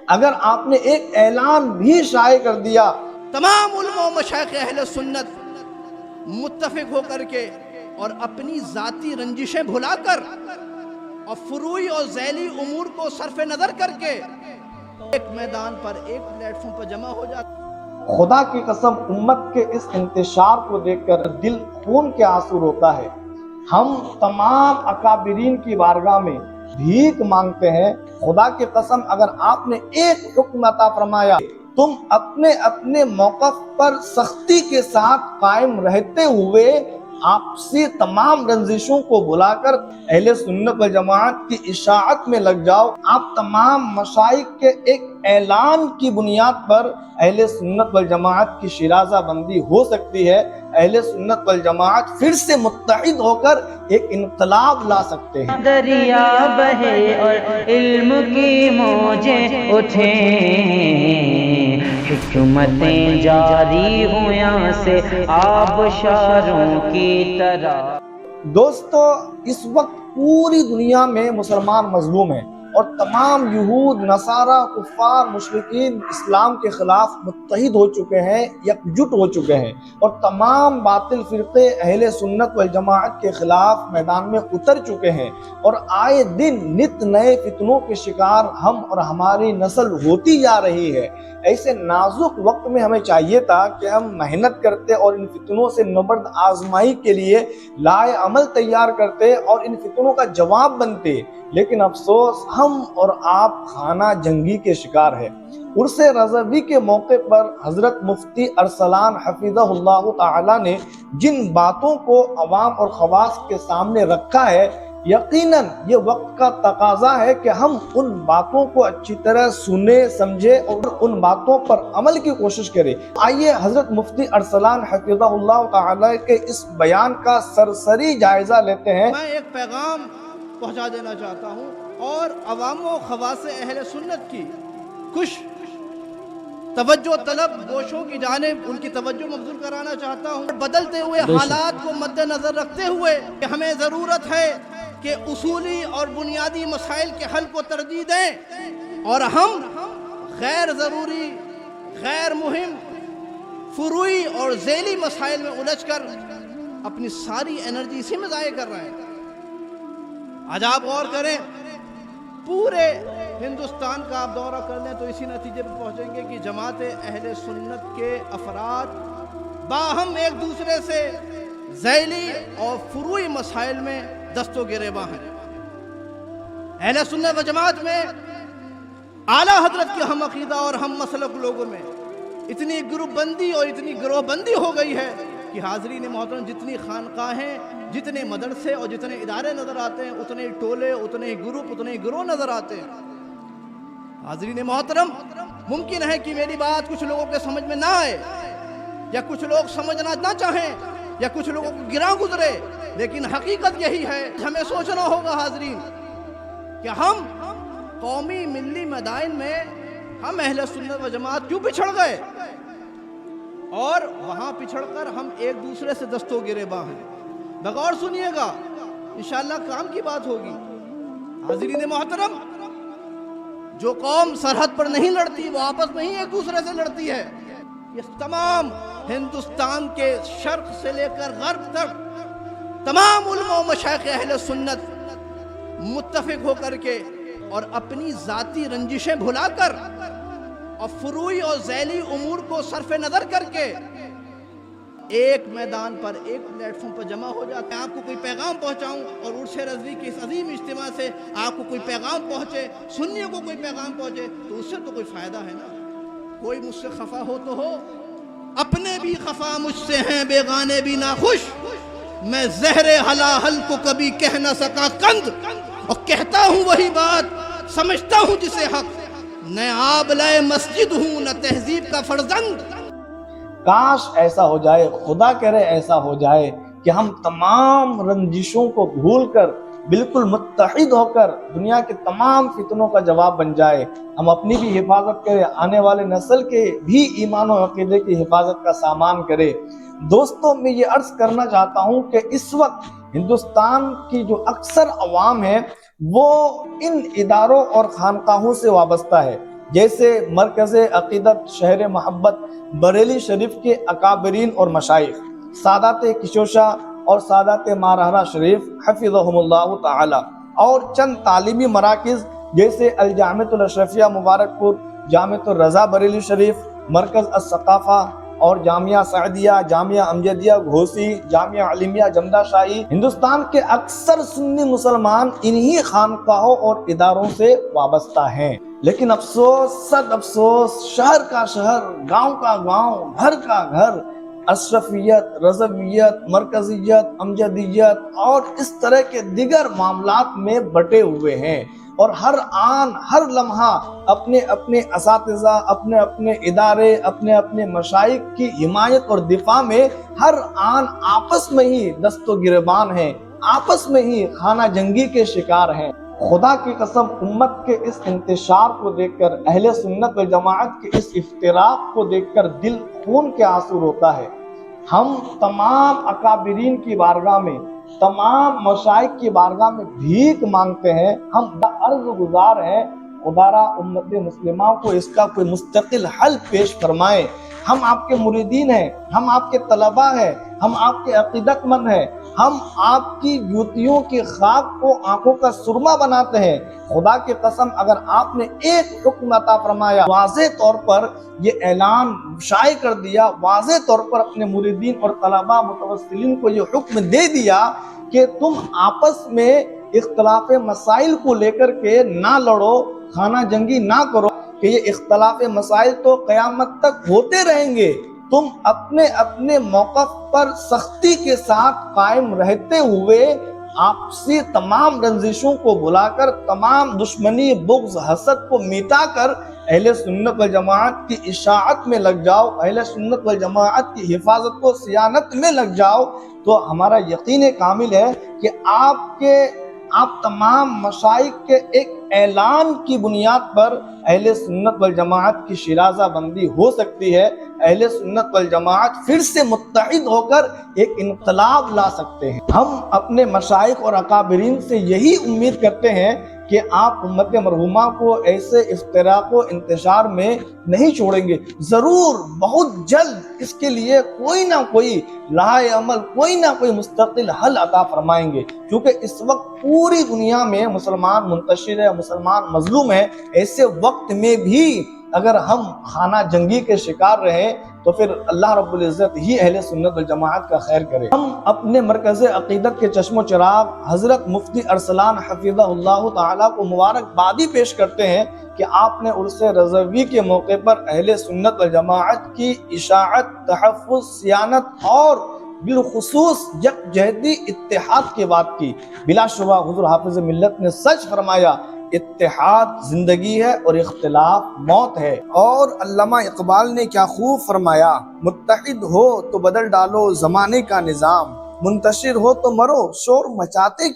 اگر آپ نے ایک اعلان بھی شائع کر دیا، تمام علماء و مشائخ اہل سنت متفق ہو کر کے اور اپنی ذاتی رنجشیں بھلا کر اور فروعی اور ذیلی امور کو صرف نظر کر کے ایک میدان پر، ایک پلیٹ فارم پر جمع ہو جاتے. خدا کی قسم امت کے اس انتشار کو دیکھ کر دل خون کے آنسو روتا ہے. ہم تمام اکابرین کی بارگاہ میں بھیک مانگتے ہیں، خدا کی قسم اگر آپ نے ایک حکم عطا فرمایا، تم اپنے اپنے موقف پر سختی کے ساتھ قائم رہتے ہوئے آپسی تمام رنجشوں کو بھلا کر اہل سنت والجماعت کی اشاعت میں لگ جاؤ. آپ تمام مشائخ کے ایک اعلان کی بنیاد پر اہل سنت والجماعت کی شیرازہ بندی ہو سکتی ہے. اہل سنت والجماعت پھر سے متحد ہو کر ایک انقلاب لا سکتے ہیں. دریا بہے اور علم کی موجیں اٹھیں، حکمتیں جاری ہوں یہاں سے آبشاروں کی طرح. دوستو، اس وقت پوری دنیا میں مسلمان مظلوم ہیں اور تمام یہود، نصارہ، کفار، مشرکین اسلام کے خلاف متحد ہو چکے ہیں، یکجٹ ہو چکے ہیں، اور تمام باطل فرقے اہل سنت والجماعت کے خلاف میدان میں اتر چکے ہیں، اور آئے دن نت نئے فتنوں کے شکار ہم اور ہماری نسل ہوتی جا رہی ہے. ایسے نازک وقت میں ہمیں چاہیے تھا کہ ہم محنت کرتے اور ان فتنوں سے نبرد آزمائی کے لیے لائے عمل تیار کرتے اور ان فتنوں کا جواب بنتے، لیکن افسوس ہم اور آپ خانہ جنگی کے شکار ہیں. عرس رضوی کے موقع پر حضرت مفتی ارسلان حفظہ اللہ تعالی نے جن باتوں کو عوام اور خواص کے سامنے رکھا ہے، یقیناً یہ وقت کا تقاضا ہے کہ ہم ان باتوں کو اچھی طرح سنیں، سمجھیں اور ان باتوں پر عمل کی کوشش کریں. آئیے حضرت مفتی ارسلان حفظہ اللہ تعالی کے اس بیان کا سرسری جائزہ لیتے ہیں. میں ایک پیغام پہنچا دینا چاہتا ہوں اور عوام و خواص اہل سنت کی کچھ توجہ طلب گوشوں کی جانب ان کی توجہ مبذول کرانا چاہتا ہوں. بدلتے ہوئے حالات کو مد نظر رکھتے ہوئے کہ ہمیں ضرورت ہے کہ اصولی اور بنیادی مسائل کے حل کو ترجیح دیں اور ہم غیر ضروری، غیر مہم، فروعی اور ذیلی مسائل میں الجھ کر اپنی ساری انرجی اسی میں ضائع کر رہے ہیں. آج آپ غور کریں، پورے ہندوستان کا آپ دورہ کر لیں تو اسی نتیجے پر پہنچیں گے کہ جماعت اہل سنت کے افراد باہم ایک دوسرے سے ذیلی اور فروعی مسائل میں دست و گریباں ہیں. اہل سنت و جماعت میں اعلیٰ حضرت کے ہم عقیدہ اور ہم مسلک لوگوں میں اتنی گروپ بندی اور اتنی گروہ بندی ہو گئی ہے کہ حاضرین محترم جتنی خانقاہیں، جتنے مدرسے اور جتنے ادارے نظر آتے ہیں، اتنے ٹولے، اتنے گروپ، اتنے گروہ نظر آتے ہیں. حاضرین محترم، ممکن ہے کہ میری بات کچھ لوگوں کے سمجھ میں نہ آئے یا کچھ لوگ سمجھنا نہ چاہیں یا کچھ لوگوں کو گراں گزرے، لیکن حقیقت یہی ہے. ہمیں سوچنا ہوگا حاضرین کہ ہم قومی ملی میدان میں ہم اہل سنت و جماعت کیوں پچھڑ گئے، اور وہاں پچھڑ کر ہم ایک دوسرے سے دست و گریباں ہیں. بغور سنیے گا، انشاءاللہ کام کی بات ہوگی. حاضرین محترم، جو قوم سرحد پر نہیں لڑتی وہ آپس میں ہی ایک دوسرے سے لڑتی ہے. یہ تمام ہندوستان کے شرق سے لے کر غرب تک تمام علماء و مشائخ اہل سنت متفق ہو کر کے اور اپنی ذاتی رنجشیں بھلا کر اور فروعی اور ذیلی امور کو صرف نظر کر کے ایک میدان پر، ایک پلیٹ فارم پر جمع ہو جاتے ہیں. آپ کو کوئی پیغام پہنچاؤں اور عرس رضوی کے اس عظیم اجتماع سے آپ کو کوئی پیغام پہنچے، سنیوں کو کوئی پیغام پہنچے تو اس سے تو کوئی فائدہ ہے نا. کوئی مجھ سے خفا ہو تو ہو، اپنے بھی خفا مجھ سے ہیں، بیگانے بھی ناخوش. میں زہر حلاحل کو کبھی کہہ نہ سکا کند، اور کہتا ہوں وہی بات، سمجھتا ہوں جسے حق. نہ آبلائے مسجد ہوں نہ تہذیب کا فرزند. کاش ایسا ہو جائے، خدا کرے ایسا ہو جائے کہ ہم تمام رنجشوں کو بھول کر بالکل متحد ہو کر دنیا کے تمام فتنوں کا جواب بن جائے. ہم اپنی بھی حفاظت کریں، آنے والے نسل کے بھی ایمان و عقیدے کی حفاظت کا سامان کرے. دوستوں، میں یہ عرض کرنا چاہتا ہوں کہ اس وقت ہندوستان کی جو اکثر عوام ہے وہ ان اداروں اور خانقاہوں سے وابستہ ہے. جیسے مرکز عقیدت شہر محبت بریلی شریف کے اکابرین اور مشائخ سادات کشوشا اور سادات مارہرہ شریف حفظہم اللہ تعالی، اور چند تعلیمی مراکز جیسے الجامعۃ الاشرفیہ مبارک پور، جامعۃ الرضا بریلی شریف، مرکز الثقافہ اور جامعہ سعدیہ، جامعہ امجدیہ گھوسی، جامعہ علیمیہ جمدہ شاہی۔ ہندوستان کے اکثر سنی مسلمان انہی خانقاہوں اور اداروں سے وابستہ ہیں، لیکن افسوس صد افسوس، شہر کا شہر، گاؤں کا گاؤں، گھر کا گھر اشرفیت، رضویت، مرکزیت، امجدیت اور اس طرح کے دیگر معاملات میں بٹے ہوئے ہیں، اور ہر آن ہر لمحہ اپنے اپنے اساتذہ، اپنے اپنے ادارے، اپنے اپنے مشائخ کی حمایت اور دفاع میں ہر آن آپس میں ہی دست و گریبان ہیں، آپس میں ہی خانہ جنگی کے شکار ہیں۔ خدا کی قسم، امت کے اس انتشار کو دیکھ کر، اہل سنت والجماعت کے اس افتراق کو دیکھ کر دل خون کے آنسو روتا ہے۔ ہم تمام اکابرین کی بارگاہ میں، تمام مشائخ کی بارگاہ میں بھیک مانگتے ہیں، ہم عرض گزار ہیں، خدا را امت مسلمہ کو اس کا کوئی مستقل حل پیش فرمائے۔ ہم آپ کے مریدین ہیں، ہم آپ کے طلباء ہیں، ہم آپ کے عقیدت مند ہیں، ہم آپ کی جوتیوں کی خاک کو آنکھوں کا سرما بناتے ہیں۔ خدا کی قسم، اگر آپ نے ایک حکم عطا فرمایا، واضح طور پر یہ اعلان شائع کر دیا، واضح طور پر اپنے مریدین اور طلباء متوسلین کو یہ حکم دے دیا کہ تم آپس میں اختلاف مسائل کو لے کر کے نہ لڑو، خانہ جنگی نہ کرو، کہ یہ اختلاف مسائل تو قیامت تک ہوتے رہیں گے، تم اپنے اپنے موقف پر سختی کے ساتھ قائم رہتے ہوئے آپسی تمام رنجشوں کو بلا کر، تمام دشمنی، بغض، حسد کو مٹا کر اہل سنت والجماعت کی اشاعت میں لگ جاؤ، اہل سنت والجماعت کی حفاظت و صیانت میں لگ جاؤ، تو ہمارا یقین کامل ہے کہ آپ تمام مشائخ کے ایک اعلان کی بنیاد پر اہل سنت والجماعت کی شیرازہ بندی ہو سکتی ہے، اہل سنت والجماعت پھر سے متحد ہو کر ایک انقلاب لا سکتے ہیں۔ ہم اپنے مشائخ اور اکابرین سے یہی امید کرتے ہیں کہ آپ امت مرحومہ کو ایسے افتراق و انتشار میں نہیں چھوڑیں گے، ضرور بہت جلد اس کے لیے کوئی نہ کوئی لائحہ عمل، کوئی نہ کوئی مستقل حل عطا فرمائیں گے، کیونکہ اس وقت پوری دنیا میں مسلمان منتشر ہے، مسلمان مظلوم ہے۔ ایسے وقت میں بھی اگر ہم خانہ جنگی کے شکار رہیں تو پھر اللہ رب العزت ہی اہل سنت والجماعت کا خیر کرے۔ ہم اپنے مرکز عقیدت کے چشم و چراغ حضرت مفتی ارسلان حفظہ اللہ تعالیٰ کو مبارکبادی پیش کرتے ہیں کہ آپ نے عرس رضوی کے موقع پر اہل سنت والجماعت کی اشاعت، تحفظ، صیانت اور بالخصوص یکجہتی اتحاد کی بات کی۔ بلا شبہ حضور حافظ ملت نے سچ فرمایا، اتحاد زندگی ہے اور اختلاف موت ہے۔ اور علامہ اقبال نے کیا خوب فرمایا، متحد ہو تو بدل ڈالو زمانے کا نظام، منتشر ہو تو مرو شور مچاتے